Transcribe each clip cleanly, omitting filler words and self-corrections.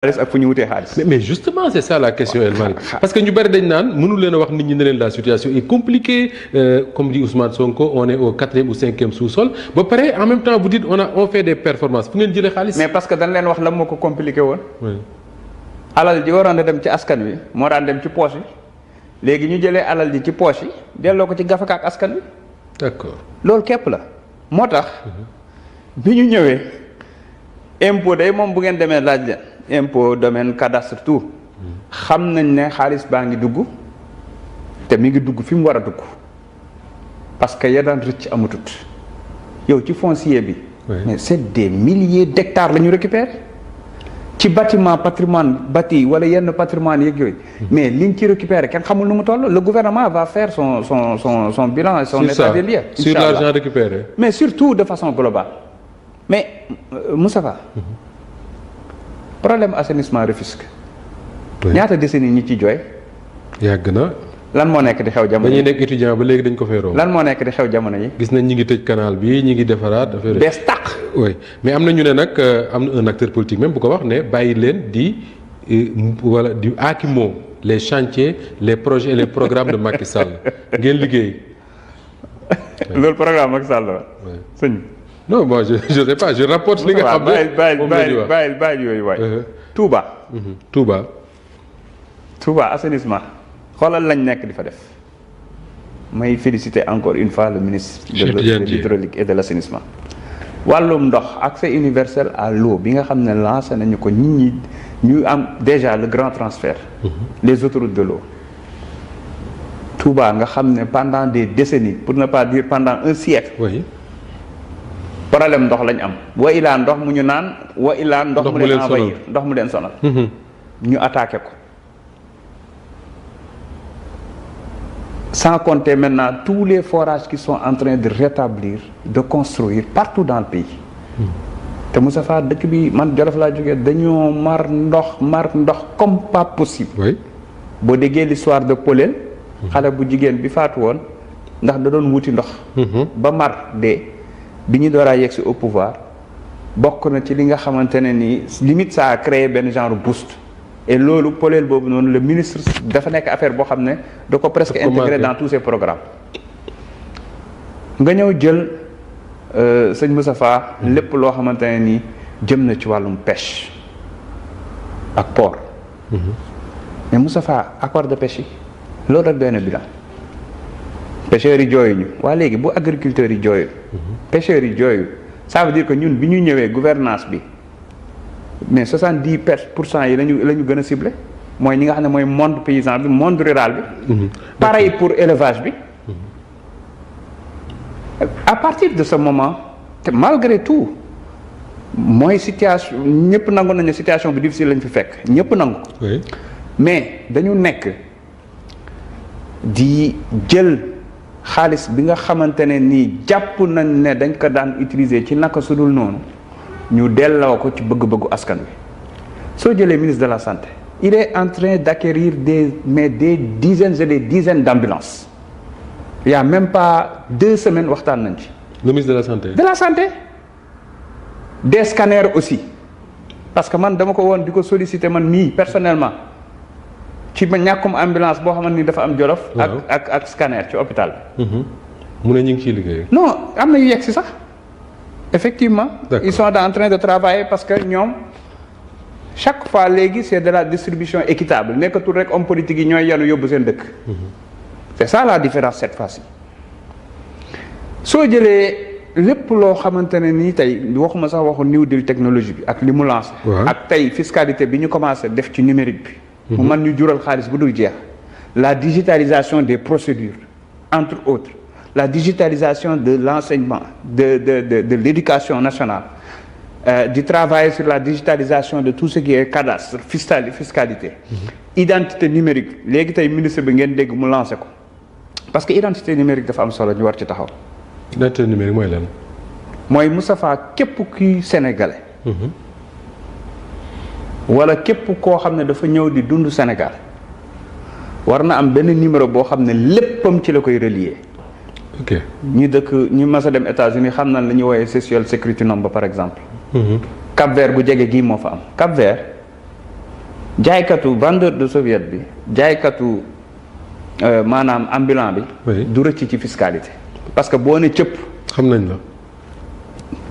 ak fu ñu wutee xaalis. mais justement c'est ça la question El Malick parce que ñu bari dañ naan mënul leen a wax nit ñi ne leen la situation est compliquée comme dit Ousmane Sonko on est au 4e ou 5e sous-sol ba pare en même temps vous dites on fait des performances fu ngeen jëlee xaalis. mais parce que dañ leen wax la moo ko compliqué woon. alal ji waroon a dem ci askan wi moo daan dem ci poche yi léegi ñu jëlee alal ji ci poche yi delloo ko ci gafaka ak askan wi. d'accord loolu képp la moo tax. bi ñu ñëwee impôt day moom bu ngeen demee laaj leen. impôt domaine cadastre tout xam nañ ne xaalis baa ngi dugg te mi ngi dugg fi mu war a dugg parce que ya daan rëcc amatut yow ci foncier bi. mais c'est des milliers d'hectares la ñu récupérer ci bâtiment patrimoine bâti wala yenn patrimoine yeeg yooyu. mais liñ ci récupérer kenn xamul nu mu toll le gouvernement va faire son bilan et son état des lieux. sur l'argent récupéré. mais surtout de façon globale mais Moustapha. problème assainissement Rufisque. ñaata décennie ñi ci jooy. yàgg na. lan moo nekk di xew jamono yi ba ñuy nekk étudiant ba léegi dañ ko fay romb. lan moo nekk di xew jamono yi. gis nañ ñi ngi tëj canal bi ñi ngi defaraat affaire bees tàq. oui mais am na ñu ne nag am na un acteur politique même bu ko wax ne bàyyi leen di wala di aakimoo les chantiers les projets et les programmes de Macky Sall ngeen liggéey. loolu programme Macky Sall la. sëñ non moi je sais pas je rapporte li nga xam ne bàyyi yooyu waay. Touba. Touba assainissement xoolal lañ nekk di fa def may féliciter encore une fois le ministre de l'hydraulique et de l'assainissement. wàllum ndox accès universel à l'eau bi nga xam ne lancé nañu ko nit ñi ñu am déjà le grand transfert. les autoroutes de l'eau Touba nga xam ne pendant des décennies pour ne pas dire pendant un siècle. oui. problème ndox lañ am wa ilaa ndox mu ñu naan wa ilaa ndox mu leen envahir ndox mu leen sonal ñu attaqué ko sans compter maintenant tous les forages qui sont en train de rétablir de construire partout dans le pays te Moustapha dëkk bi man Jolof laa jógee dañoo mar ndox comme pas possible. oui. boo déggee l'histoire de Polel xale bu jigéen bi faatu woon ndax da doon wuti ndox ba mar dee bi ñu door a yegg si au pouvoir bokk na ci li nga xamante ne nii limite ça a créé benn genre boost et loolu poleel boobu noonu le ministre dafa nekk affaire boo xam ne da ko presque intégré dans tous ses programmes nga ñëw jël sëñ Moustapha lépp loo xamante ne nii jëm na ci wàllum pêche ak port mais Moustapha accord de pêche yi loolu rek doy na bilan pêcheurs yi jooyuñu waa léegi bu agriculteurs yi jooyu pêcheurs yi jooyu ça veut dire que ñun bi ñu ñëwee gouvernance bi mais 70% yi la ñu gën a ciblé mooy ñi nga xam ne mooy monde paysan bi monde rural bi pareil pour élevage bi à partir de ce moment te malgré tout mooy situation ñëpp nangu nañu situation bi difficile lañ fi fekk ñëpp nangu mais dañu nekk di jël xaalis bi nga xamante ne nii jàpp nañ ne dañ ko daan utiliser ci naka su dul noonu ñu delloo ko ci bëgg-bëggu askan wi soo jëlee ministre de la santé il est en train d'acquérir des dizaines et des dizaines d'ambulances il y a même pas 2 semaines waxtaan nañ ci. le ministre de la santé. de la santé des scanners aussi parce que man dama ko woon di ko solliciter man mii personnellement. ci ma ñàkkum ambulance boo xamante ni dafa am Jolof. ak scanner ci hôpital bi. mu ne ñu ngi ciy liggéey. non am na yu yegg si sax effectivement. ils sont en train de travailler parce que ñoom chaque fois léegi c'est de la distribution équitable nekkatul rek homme politique yi ñooy yanu yóbbu seen dëkk. c'est ça la différence cette fois-ci. soo jëlee lépp loo xamante ne nii tey waxuma sax waxu new deal technologie bi ak li mu lancé. ak tey fiscalité bi ñu commencé def ci numérique bi. mu mën ñu jural xaalis bu dul jeex la digitalisation des procédures entre autres la digitalisation de l'enseignement de l'éducation nationale di travailler sur la digitalisation de tout ce qui est cadastre fiscalité identité numérique léegi tey ministre bi ngeen dégg mu lancé ko parce que identité numérique dafa am solo ñu war ci taxaw. identité numérique mooy lan. mooy Moustapha képp kuy sénégalais. wala képp koo xam ne dafa ñëw di dund Sénégal war na am benn numéro boo xam ne léppam ci la koy relier. ok ñu dëkk ñu mas a dem États-Unis xam nañ la ñuy woowee social security number par exemple. Cap-Vert bu jege gii moo fa am Cap-Vert jaaykatu vendeur de soviet bi jaaykatu maanaam ambulant bi. Oui. du rëcc ci fiscalité. parce que boo ne cëpp. xam nañ la.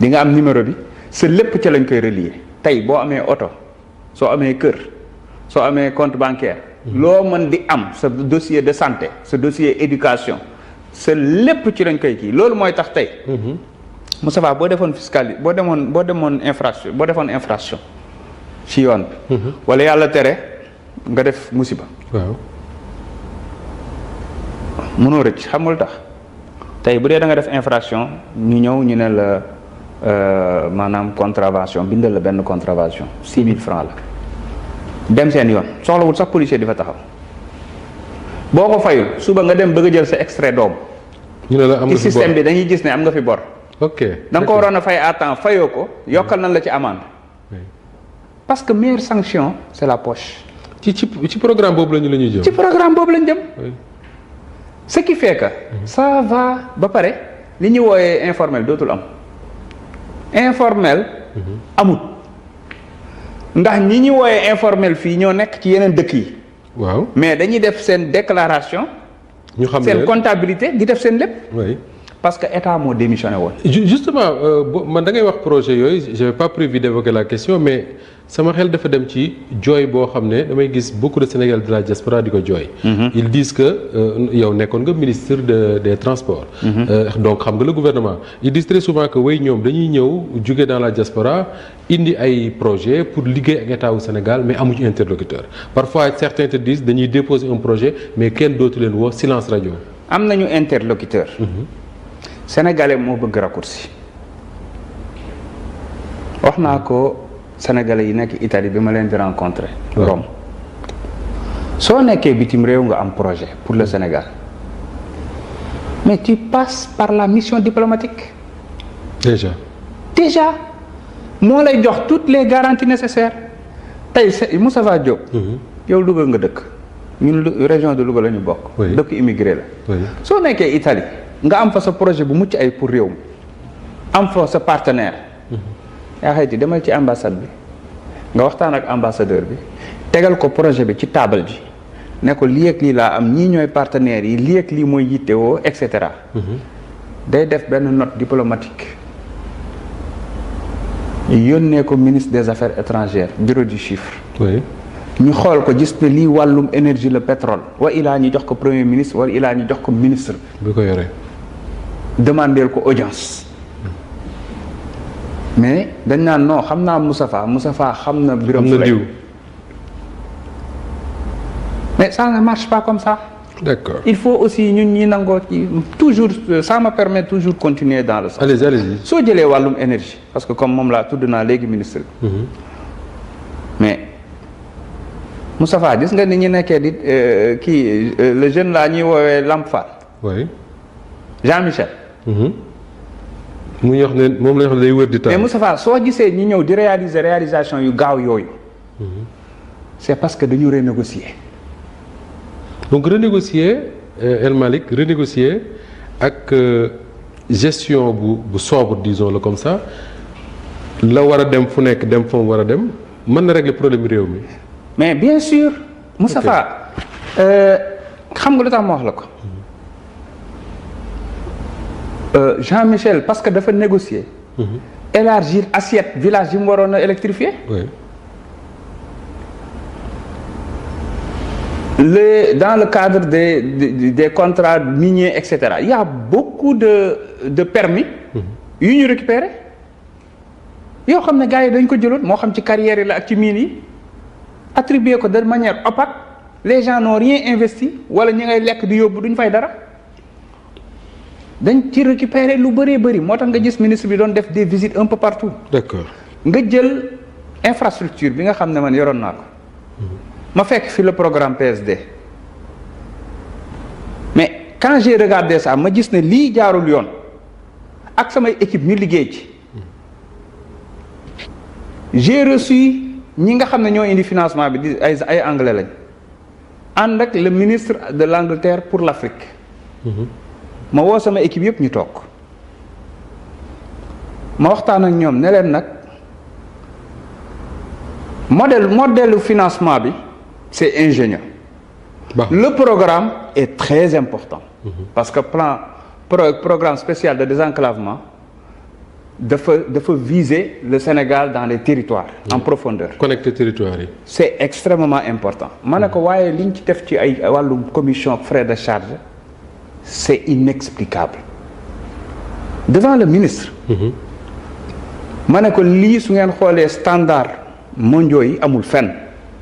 di nga am numéro bi sa lépp ca lañ koy relier tey boo amee oto soo amee kër soo amee compte bancaire. loo mën di am sa dossier de santé sa dossier éducation sa lépp ci lañ koy kii loolu mooy tax tey. Moustapha boo defoon fiscalité boo demoon infraction ci yoon bi. wala yàlla tere nga def musiba. waaw. mënoo rëcc xamul tax tey bu dee da nga def infraction ñu ñëw ñu ne la maanaam contravention bindal la benn contravention 6 000 francs la dem seen yoon soxlawul sax policier di fa taxaw boo ko fayul suba nga dem bëgg a jël sa extrait doom. ñu ne la am nga ci fi système bor. bi dañuy gis ne am nga fi bor. ok da nga ko waroon a fay à temps fayoo ko yokkal nañ la ci amende. Oui. parce que meilleure sanction c'est la poche. ci programme boobu la ñuy jëm. ci programme boobu lañ jëm. Oui. ce qui fait que ça va ba pare li ñu wooyee informel dootul am informel amut ndax ñi ñu wooyee informel fii ñoo nekk ci yeneen dëkk yi waaw mais dañuy def seen déclaration ñu xam seen ne comptabilité di def seen lépp oui. parce que état moo démissionné woon. Justement man da ngay wax projet yooyu j'avais pas prévu d'évoquer la question mais sama xel dafa dem ci jooy boo xam ne damay gis beaucoup de Sénégalais de la diaspora di ko jooy. Ils disent que yow nekkoon nga ministre des transports. Donc xam nga le gouvernement ils disent très souvent que way ñoom dañuy ñëw jóge dans la diaspora indi ay projet pour liggéey ak état wu Sénégal mais amuñu interlocuteur parfois certains te disent dañuy déposer un projet mais kenn dootu leen woo silence radio. am nañu interlocuteur. Sénégalais moo bëgg raccourci wax naa ko Sénégalais yi nekk Italie bi ma leen di rencontrer. Rome soo nekkee bitim réew nga am projet pour le Sénégal mais tu passes par la mission diplomatique. déjà moo lay jox toutes les garanties nécessaires tey Moustapha Diop. yow Louga nga dëkk ñun région de Louga la ñu bokk. Oui. dëkk immigré la. Oui. soo nekkee Italie nga am fa sa projet bu mucc ay pour réew mi am fa sa partenaire. yaa xayti demal ci ambassade bi nga waxtaan ak ambassadeur bi tegal ko projet bi ci table ji ne ko lii ak lii laa am ñii ñooy partenaires yi lii ak lii mooy yittewoo et cetera. day def benn note diplomatique yónnee ko ministre des affaires étrangères bureau du chiffre. Oui. ñu xool ko gis ne lii wàllum énergie le pétrole wa ilaa ñu jox ko premier ministre wala ilaa ñu jox ko ministre bi ko yoree. demandeel ko audience mais dañ naan non xam naa Moustapha xam na Birame am na Souleye diw. mais ça ne marche pas comme ça. D'accord. Il faut aussi ñun ñi nangoo ci toujours ça me permet toujours continuer dans le sens. Allez-y. soo jëlee wàllum énergie parce que comme moom laa tudd naa léegi ministre bi mais Moustapha gis nga ni ñu nekkee di le jeune laa ñuy woowee Lamp Fall Oui. Jean-Michel. mu ñu wax ne moom la ñu wax ne day wër di taal. mais Moustapha soo gisee ñi ñëw di réalisation yu gaaw yooyu. c'est parce que dañu renégocier. Donc renégocier El Malick renégocier ak gestion bu sobre disons-le comme ça la war a dem fu nekk dem fa mu war a dem mën na régler problème réew mi. mais bien sûr Moustapha xam nga lu tax ma wax la ko Jean-Michel parce que dafa négocier élargir assiette village yi mu waroon a électrifier Oui. dans le cadre des contrats miniers et cetera il y a beaucoup de permis yu ñu récupérer yoo xam ne gars yi dañ ko jëloon moo xam ci carrière yi la ak ci mines yi attribué ko de manière opaque les gens n'ont rien investi wala ñi ngay lekk di yóbbu duñ fay dara dañ ci récupérer lu bëree bëri moo tax nga gis ministre bi doon def des visites un peu partout. D'accord. nga jël infrastructure bi nga xam ne man yoroon naa ko ma fekk fi le programme PSD mais quand j'ai regardé ça ma gis ne lii jaarul yoon ak samay équipe ñu liggéey ci j'ai reçu ñi nga xam ne ñoo indi financement bi di ay anglais lañ ànd ak le ministre de l'Angleterre pour l'Afrique ma woo sama équipe yëpp ñu toog ma waxtaan ak ñoom ne leen nag modèle financement bi c'est ingénieux. Le programme est très important. Parce que programme spécial de désenclavement dafa viser le Sénégal dans les territoires en profondeur. Connecter territoire yi. C'est extrêmement important. Ma ne ko waaye liñ ci def ci ay wàllu commission frais de charge c'est inexplicable devant le ministre. Ma ne ko lii su ngeen xoolee standard mondiaux yi amul fenn.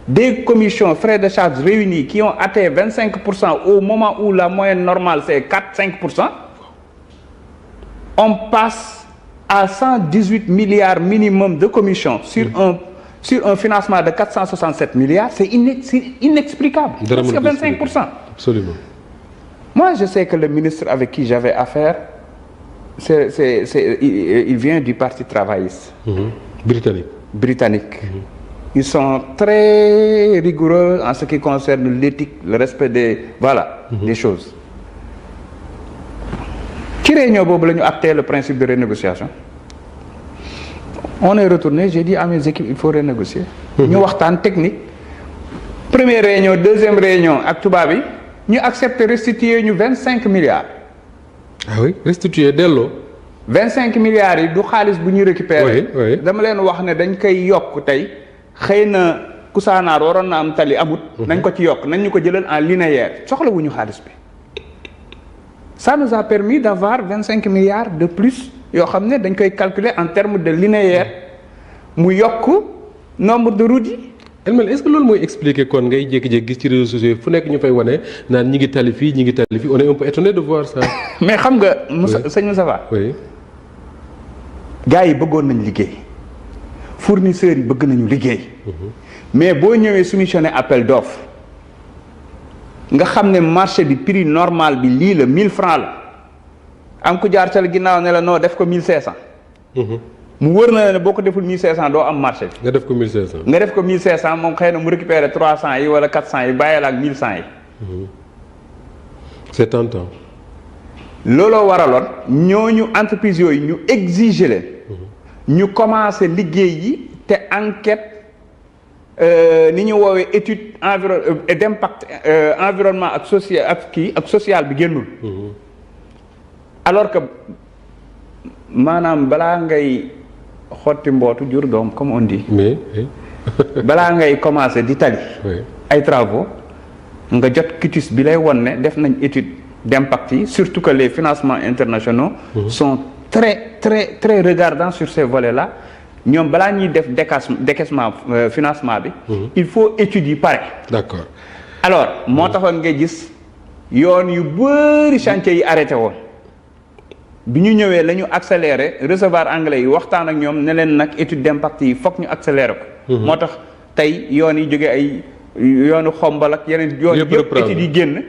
Des commissions frais de charge réunis qui ont atteint 25% au moment où la moyenne normale c'est 4-5%, on passe à 118 milliards minimum de commissions sur un financement de 467 milliards, c'est inexplicable. Parce que 25%. Absolument. Moi, je sais que le ministre avec qui j'avais affaire, il vient du Parti travailliste. Britannique. Ils sont très rigoureux en ce qui concerne l'éthique, le respect des choses. Ci réunion boobu la ñu acté le principe de renégociation. On est retourné, j'ai dit à mes équipes, il faut renégocier. ñu waxtaan technique. Première réunion, deuxième réunion ak tubaab bi ñu accepté restituer ñu 25 milliards. Ah oui, restituer delloo. 25 milliards yi du xaalis bu ñu récupérer. Oui. Dama leen wax ne dañ koy yokk tey xëy na Kousanaar waroon na am tali amut. nañ ko ci yokk nañ ñu ko jëlal en linéaire soxlawuñu xaalis bi. Ça nous a permis d'avoir 25 milliards de plus yoo xam ne dañ koy calculer en termes de linéaire mu yokk nombre de routes yi. Elmel, est-ce que loolu mooy expliquer kon ngay jékki-jékki gis ci réseaux sociaux fu nekk ñu fay wane naan ñi ngi tali fii on est un peu étonné de voir ça. mais xam nga sëñ Moustapha. oui. gars yi bëggoon nañ liggéey fournisseurs yi bëgg nañu liggéey. mais boo ñëwee soumissionné appel d'offre nga xam ne marché bi prix normal bi lii la 1000 francs la am ku jaar cal ginnaaw ne la noo def ko 1500. mu wër na ne boo ko deful 1500 doo am marché bi. nga def ko 1500. nga def ko 1500 moom xëy na mu récupérer 300 yi wala 400 yi bàyyi la ak 1100 yi. c'est tentant. looloo waraloon ñooñu entreprise yooyu ñu exiger leen. ñu commencé liggéey yi te enquête. ni ñu woowee étude d'impact environnement ak social bi génnul. alors que maanaam balaa ngay xotti mbootu jur doom comme on dit. mais balaa ngay commencer di tali. ay travaux nga jot quitus bi lay won ne def nañ étude d'impact yi surtout que les financements internationaux. sont très regardants sur ces volets-là. ñoom balaa ñuy def décaissement financement bi. il faut études yi pare. d'accord. alors moo taxoon ngay gis yoon yu bëri chantier yi arrêté woon bi ñu ñëwee la ñu accéléré recevoir anglais yi waxtaan ak ñoom ne leen nag étude d'impact yi fokk ñu accéléré ko. moo tax tey yoon yi jóge ay yoonu xombal ak yeneen. yoon yëpp études yi génn.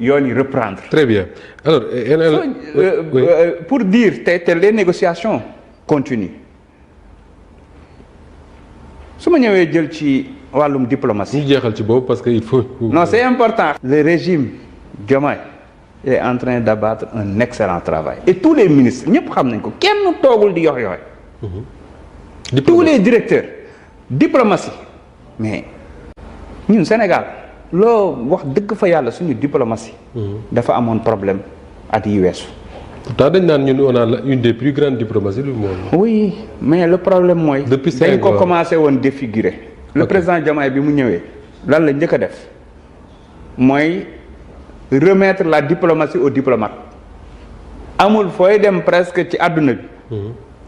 yoon yi reprendre. très bien alors. pour dire te les négociations continuent. su ma ñëwee jël ci wàllum diplomatie. ñu jeexal ci boobu parce que il faut. non c'est important. le régime Diomaye est en train d'abattre un excellent travail. et tous les ministres ñëpp xam nañ ko kenn toogul di yox yoxe tous les directeurs diplomatie mais ñun Sénégal loo wax dëgg fa yàlla suñu diplomatie. dafa amoon problème at yi weesu. pourtant dañ naan ñun on a une des plus grandes diplomaties du monde. oui mais le problème mooy. dañ ko commencé woon défigurer. le président Diomaye bi mu ñëwee lan la njëkk a def mooy remettre la diplomatie aux diplomates amul fooy dem presque ci àdduna bi.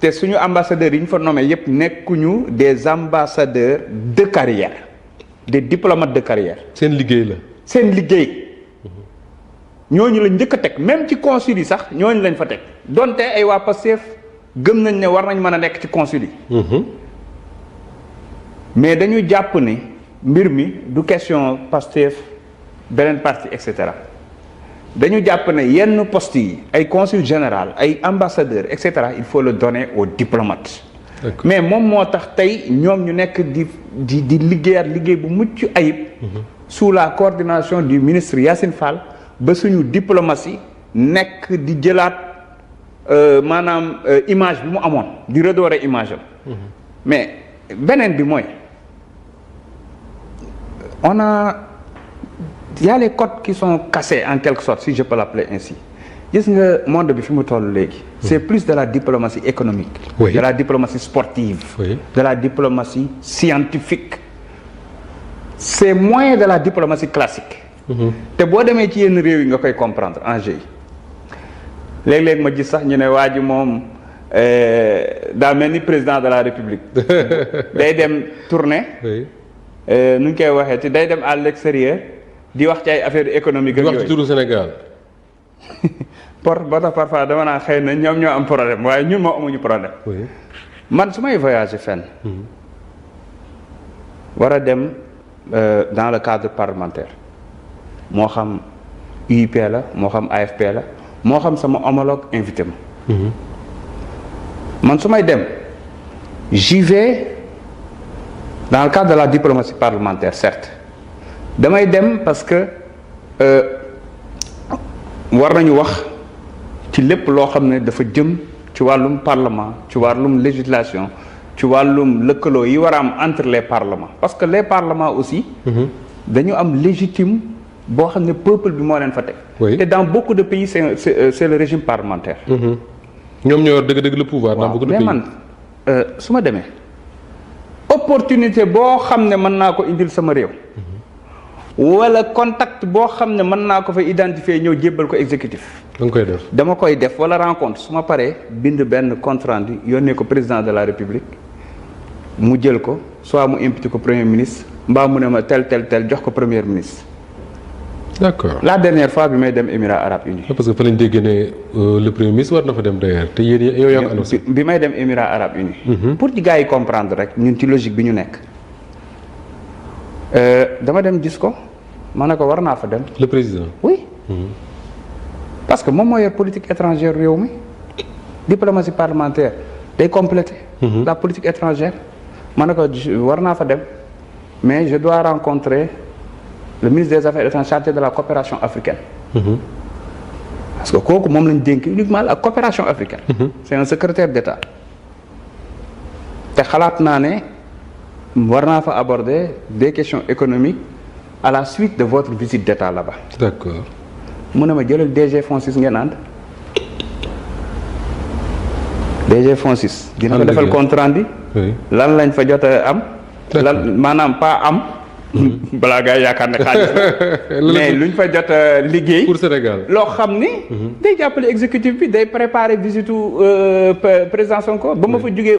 te suñu ambassadeurs yi ñu fa nommé yépp nekkuñu des ambassadeurs de carrière des diplomates de carrière. seen liggéey la. seen liggéey. ñooñu la njëkk a teg même ci consul yi sax ñooñu lañ fa teg donte ay waa Pastef gëm nañ ne war nañ mën a nekk ci consul yi. mais dañu jàpp ni mbir mi du question Pastef beneen parti et cetera dañu jàpp ne yenn postes yi ay consul général ay ambassadeur et cetera il faut le donner aux diplomates. mais moom moo tax tey ñoom ñu nekk di liggéeyaat liggéey bu mucc ayib. sous la coordination du ministre Yacine Fall. ba suñu diplomatie nekk di jëlaat maanaam image bi mu amoon di redorer image am. mais beneen bi mooy il y a les codes qui sont cassés en quelque sorte, si je peux l'appeler ainsi. Gis nga monde bi fi mu toll léegi. C'est plus de la diplomatie économique. Oui. De la diplomatie sportive. Oui. De la diplomatie scientifique. C'est moins de la diplomatie classique. te boo demee ci yenn réew yi nga koy comprendre enjeu yi léeg-léeg ma gis sax ñu ne waa ji moom daa mel ni président de la république day dem tournée. oui. nu ñu koy waxee te day dem à l'extérieur di wax ci ay affaires économiques. di wax ci turu Sénégal. ba tax parfois dama naa xëy na ñoom ñoo am problème waaye ñun moo amuñu problème. oui. man su may voyager fenn. war a dem dans le cadre parlementaire moo xam UIP la moo xam AFP la moo xam sama homologue invité ma. man su may dem j'y vais dans le cadre de la diplomatie parlementaire certes damay dem parce que war nañu wax ci lépp loo xam ne dafa jëm ci wàllum parlement ci wàllum législation ci wàllum lëkkaloo yi war a am entre les parlements parce que les parlements aussi dañu am légitime boo xam ne peuple bi moo leen fa teg. Oui. te dans beaucoup de pays c'est le régime parlementaire. ñoom ñoo yor dëgg-dëgg le pouvoir. dans beaucoup de mais pays man su ma demee opportunité boo xam ne mën naa ko indil sama réew. wala contact boo xam ne mën naa ko fa identifier ñëw jébbal ko exécutif. da nga koy def. dama koy def wala rencontre su ma paree bind benn compte rendu yónnee ko président de la république mu jël ko soit mu imputé ko premier ministre mbaa mu ne ma tel jox ko premier ministre. d'accord. la dernière fois bi may dem Émirats arabes unis. parce que fa lañ dégg ne le premier ministre war na fa dem d'ailleurs te yéen yow yaa ko annoncé. bi may dem Émirats arabes unis. pour ci gars yi comprendre rek ñun ci logique bi ñu nekk. dama dem gis ko ma ne ko war naa fa dem. le président. oui. parce que moom moo yor politique étrangère réew mi diplomatie parlementaire day compléter. la politique étrangère. ma ne ko war naa fa dem mais je dois rencontrer le ministre des affaires étrangères chargé de la coopération africaine. parce que kooku moom lañ dénk uniquement la coopération africaine. c'est un secrétaire d'État. te xalaat naa ne war naa fa aborder des questions économiques à la suite de votre visite d'État là-bas. d'accord. mu ne ma jëlal DG Fonsis ngeen ànd. DG Fonsis. dina ko defal compte rendu. oui. lan lañ fa jot a am. lan maanaam pas am. balaa gaa yaakaar ne xaalis la. mais luñ fa jot a liggéey. pour Sénégal. loo xam ni. day jàppale exécutif bi day préparer visitu président Sonko ba ma fa jugee.